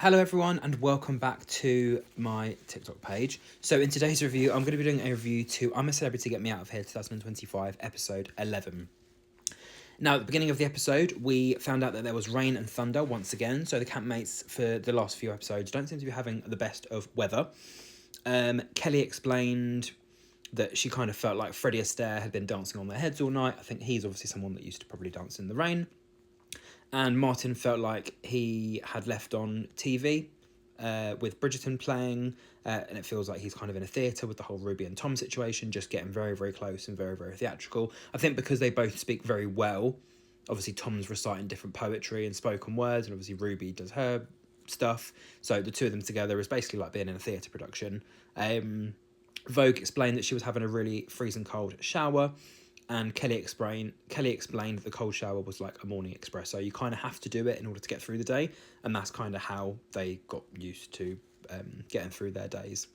Hello everyone and welcome back to my TikTok page. So in today's review, I'm going to be doing a review to I'm a Celebrity Get Me Out of Here 2025 episode 11. Now at the beginning of the episode, we found out that there was rain and thunder once again. So the campmates for the last few episodes don't seem to be having the best of weather. Kelly explained that she kind of felt like Freddie Astaire had been dancing on their heads all night. I think he's obviously someone that used to probably dance in the rain. And Martin felt like he had left on TV with Bridgerton playing, and it feels like he's kind of in a theatre with the whole Ruby and Tom situation, just getting very, very close and very, very theatrical. I think because they both speak very well, obviously Tom's reciting different poetry and spoken words, and obviously Ruby does her stuff. So the two of them together is basically like being in a theatre production. Vogue explained that she was having a really freezing cold shower. And Kelly explained that the cold shower was like a morning espresso. You kind of have to do it in order to get through the day, and that's kind of how they got used to getting through their days.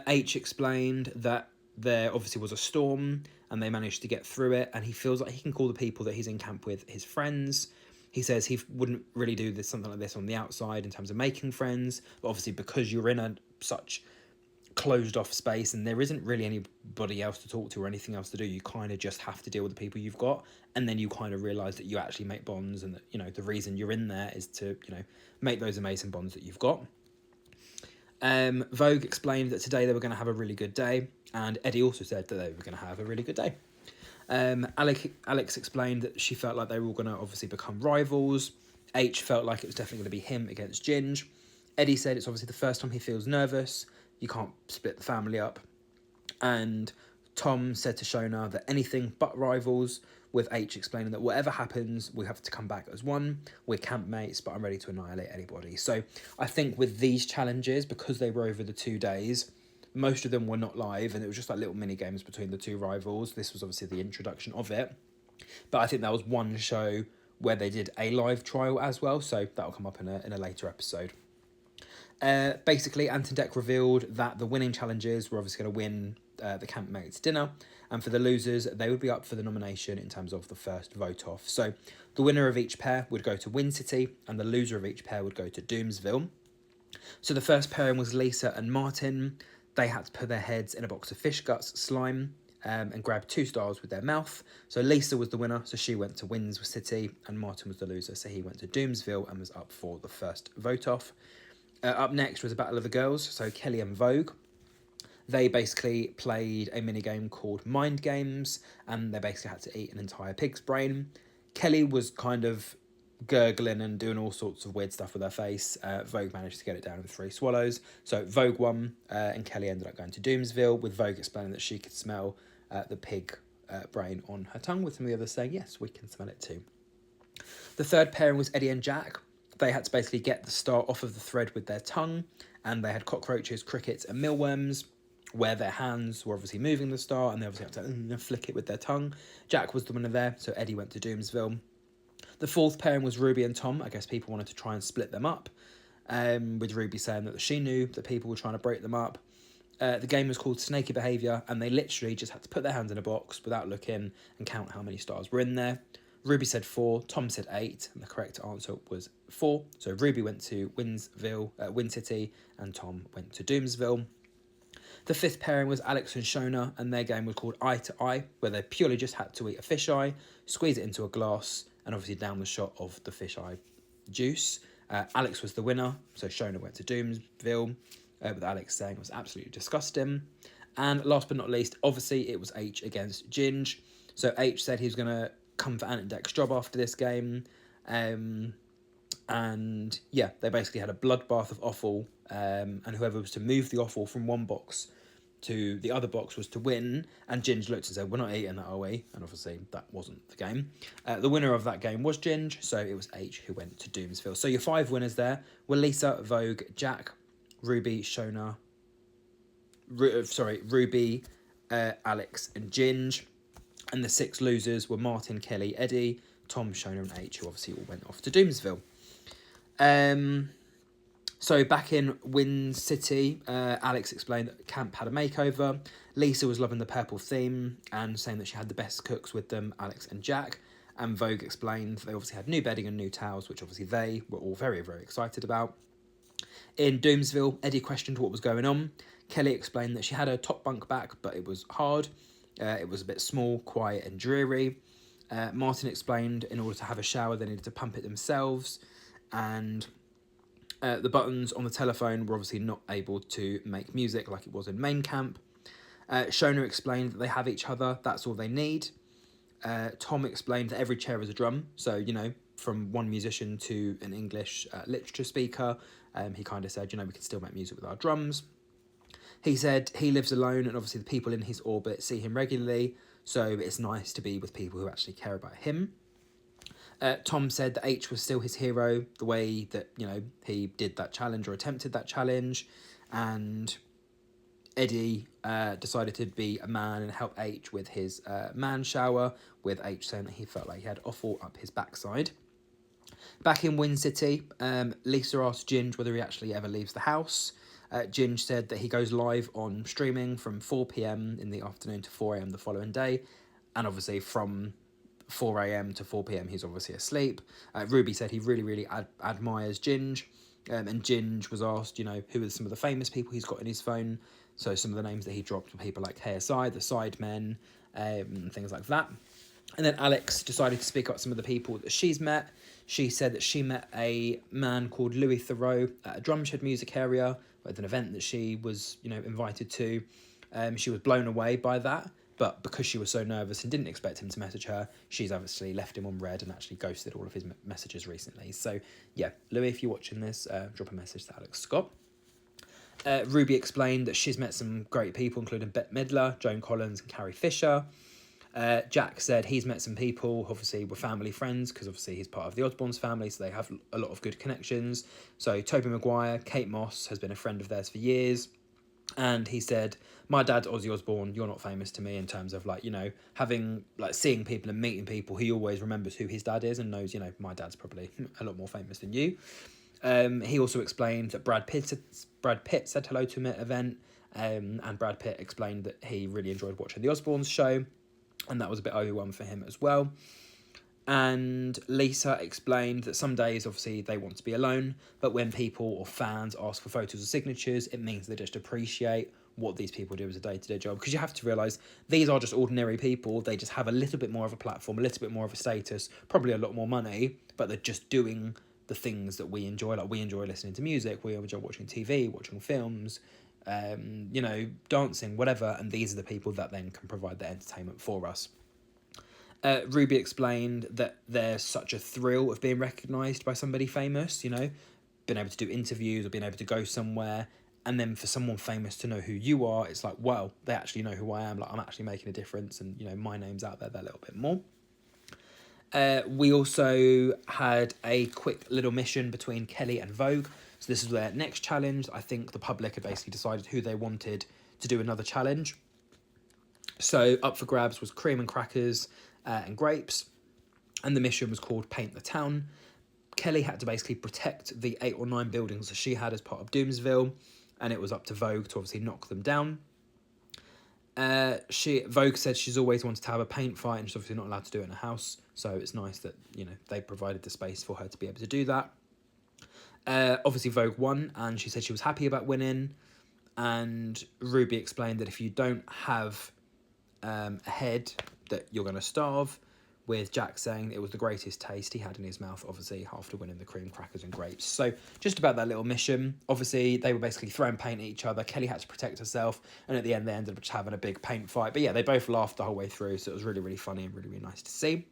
H explained that there obviously was a storm, and they managed to get through it, and he feels like he can call the people that he's in camp with his friends. He says he wouldn't really do something like this on the outside in terms of making friends, but obviously because you're in such closed off space and there isn't really anybody else to talk to or anything else to do, you kind of just have to deal with the people you've got, and then you kind of realize that you actually make bonds, and that the reason you're in there is to make those amazing bonds that you've got. Vogue explained that today they were going to have a really good day, and Eddie also said that they were going to have a really good day. Alex explained that she felt like they were all going to obviously become rivals. H felt like it was definitely going to be him against Ginge. Eddie said it's obviously the first time he feels nervous. You can't split the family up. And Tom said to Shona that anything but rivals, with H explaining that whatever happens, we have to come back as one. We're campmates, but I'm ready to annihilate anybody. So I think with these challenges, because they were over the 2 days, most of them were not live, and it was just like little mini games between the two rivals. This was obviously the introduction of it. But I think that was one show where they did a live trial as well, so that'll come up in a later episode. Basically, Ant and Dec revealed that the winning challenges were obviously going to win the campmates dinner, and for the losers, they would be up for the nomination in terms of the first vote off. So the winner of each pair would go to Win City, and the loser of each pair would go to Doomsville. So the first pairing was Lisa and Martin. They had to put their heads in a box of fish guts slime and grab 2 stars with their mouth. So Lisa was the winner, so she went to Wins City, and Martin was the loser, so he went to Doomsville and was up for the first vote off. Up next was a battle of the girls, so Kelly and Vogue. They basically played a mini game called Mind Games, and they basically had to eat an entire pig's brain. Kelly was kind of gurgling and doing all sorts of weird stuff with her face. Vogue managed to get it down in 3 swallows. So Vogue won, and Kelly ended up going to Doomsville, with Vogue explaining that she could smell the pig brain on her tongue, with some of the others saying, yes, we can smell it too. The third pairing was Eddie and Jack. They had to basically get the star off of the thread with their tongue, and they had cockroaches, crickets, and mealworms, where their hands were obviously moving the star, and they obviously had to flick it with their tongue. Jack was the winner there, so Eddie went to Doomsville. The fourth pairing was Ruby and Tom. I guess people wanted to try and split them up, with Ruby saying that she knew that people were trying to break them up. The game was called Snaky Behaviour, and they literally just had to put their hands in a box without looking and count how many stars were in there. Ruby said 4, Tom said 8, and the correct answer was 4. So Ruby went to Win City, and Tom went to Doomsville. The fifth pairing was Alex and Shona, and their game was called Eye to Eye, where they purely just had to eat a fish eye, squeeze it into a glass, and obviously down the shot of the fish eye juice. Alex was the winner, so Shona went to Doomsville, with Alex saying it was absolutely disgusting. And last but not least, obviously it was H against Ginge. So H said he was going to come for Ant and Dec's job after this game. And yeah, they basically had a bloodbath of offal, and whoever was to move the offal from one box to the other box was to win. And Ginge looked and said, we're not eating that, are we? And obviously that wasn't the game. The winner of that game was Ginge, so it was H who went to Doomsville. So your 5 winners there were Lisa, Vogue, Jack, Ruby, Shona, Ruby, Alex and Ginge. And the 6 losers were Martin, Kelly, Eddie, Tom, Shona and H, who obviously all went off to Doomsville. So back in Win City, Alex explained that camp had a makeover. Lisa was loving the purple theme and saying that she had the best cooks with them, Alex and Jack. And Vogue explained they obviously had new bedding and new towels, which obviously they were all very, very excited about. In Doomsville, Eddie questioned what was going on. Kelly explained that she had her top bunk back, but it was hard. It was a bit small, quiet and dreary. Martin explained in order to have a shower they needed to pump it themselves, and the buttons on the telephone were obviously not able to make music like it was in main camp. Shona explained that they have each other, that's all they need. Tom explained that every chair is a drum, so, you know, from one musician to an English literature speaker, he kind of said, you know, we can still make music with our drums. He said he lives alone, and obviously the people in his orbit see him regularly, so it's nice to be with people who actually care about him. Tom said that H was still his hero, the way that, you know, he did that challenge or attempted that challenge, and Eddie decided to be a man and help H with his man shower, with H saying that he felt like he had offal up his backside. Back in Wind City, Lisa asked Ginge whether he actually ever leaves the house. Ginge said that he goes live on streaming from 4 p.m. in the afternoon to 4 a.m. the following day, and obviously from 4 a.m. to 4 p.m. he's obviously asleep. Ruby said he really admires Ginge, and Ginge was asked, you know, who are some of the famous people he's got in his phone. So some of the names that he dropped were people like KSI, the Sidemen, things like that. And then Alex decided to speak up some of the people that she's met. She said that she met a man called Louis Theroux at a Drumshed music area at an event that she was, you know, invited to. She was blown away by that, but because she was so nervous and didn't expect him to message her, she's obviously left him on red and actually ghosted all of his messages recently. So yeah, Louis, if you're watching this, drop a message to Alex Scott. Ruby explained that she's met some great people, including Bette Midler, Joan Collins and Carrie Fisher. Jack said he's met some people, obviously were family friends, because obviously he's part of the Osbournes family, so they have a lot of good connections. So Tobey Maguire, Kate Moss has been a friend of theirs for years. And he said, my dad's Ozzy Osbourne, you're not famous to me, in terms of, like, you know, having, like, seeing people and meeting people, he always remembers who his dad is and knows, you know, my dad's probably a lot more famous than you. He also explained that Brad Pitt said hello to him at an event, and Brad Pitt explained that he really enjoyed watching the Osbournes show, and that was a bit overwhelming for him as well. And Lisa explained that some days, obviously, they want to be alone, but when people or fans ask for photos or signatures, it means they just appreciate what these people do as a day-to-day job. Because you have to realise, these are just ordinary people. They just have a little bit more of a platform, a little bit more of a status, probably a lot more money, but they're just doing the things that we enjoy. Like, we enjoy listening to music, we enjoy watching TV, watching films, you know, dancing, whatever, and these are the people that then can provide the entertainment for us. Ruby explained that there's such a thrill of being recognised by somebody famous, you know, being able to do interviews or being able to go somewhere, and then for someone famous to know who you are, it's like, wow, they actually know who I am, like, I'm actually making a difference, and, you know, my name's out there that little bit more. We also had a quick little mission between Kelly and Vogue. So this is their next challenge. I think the public had basically decided who they wanted to do another challenge. So up for grabs was cream and crackers and grapes, and the mission was called Paint the Town. Kelly had to basically protect the 8 or 9 buildings that she had as part of Doomsville, and it was up to Vogue to obviously knock them down. Vogue said she's always wanted to have a paint fight, and she's obviously not allowed to do it in a house, so it's nice that, you know, they provided the space for her to be able to do that. Obviously Vogue won, and she said she was happy about winning, and Ruby explained that if you don't have a head, that you're going to starve, with Jack saying it was the greatest taste he had in his mouth, obviously, after winning the cream crackers and grapes. So just about that little mission. Obviously, they were basically throwing paint at each other. Kelly had to protect herself, and at the end, they ended up just having a big paint fight. But yeah, they both laughed the whole way through, so it was really, really funny and really, really nice to see.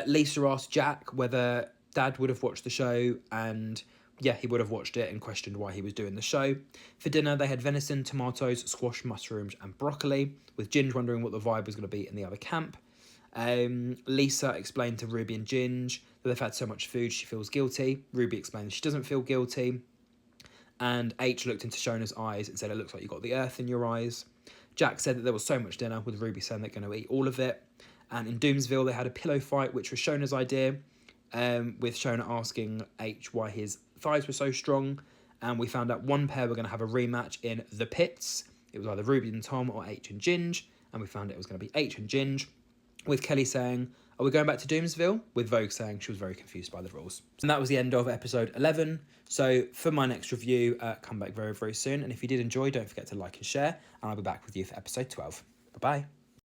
Lisa asked Jack whether Dad would have watched the show, and yeah, he would have watched it, and questioned why he was doing the show. For dinner, they had venison, tomatoes, squash, mushrooms, and broccoli, with Ginge wondering what the vibe was going to be in the other camp. Lisa explained to Ruby and Ginge that they've had so much food she feels guilty. Ruby explained she doesn't feel guilty, and H looked into Shona's eyes and said, it looks like you got the earth in your eyes. Jack said that there was so much dinner, with Ruby saying they're going to eat all of it. And in Doomsville, they had a pillow fight, which was Shona's idea, with Shona asking H why his thighs were so strong, and we found out one pair were going to have a rematch in The Pits. It was either Ruby and Tom or H and Ginge, and we found it was going to be H and Ginge, with Kelly saying, Are we going back to Doomsville? With Vogue saying she was very confused by the rules. And that was the end of episode 11. So for my next review, come back very, very soon. And if you did enjoy, don't forget to like and share. And I'll be back with you for episode 12. Bye-bye.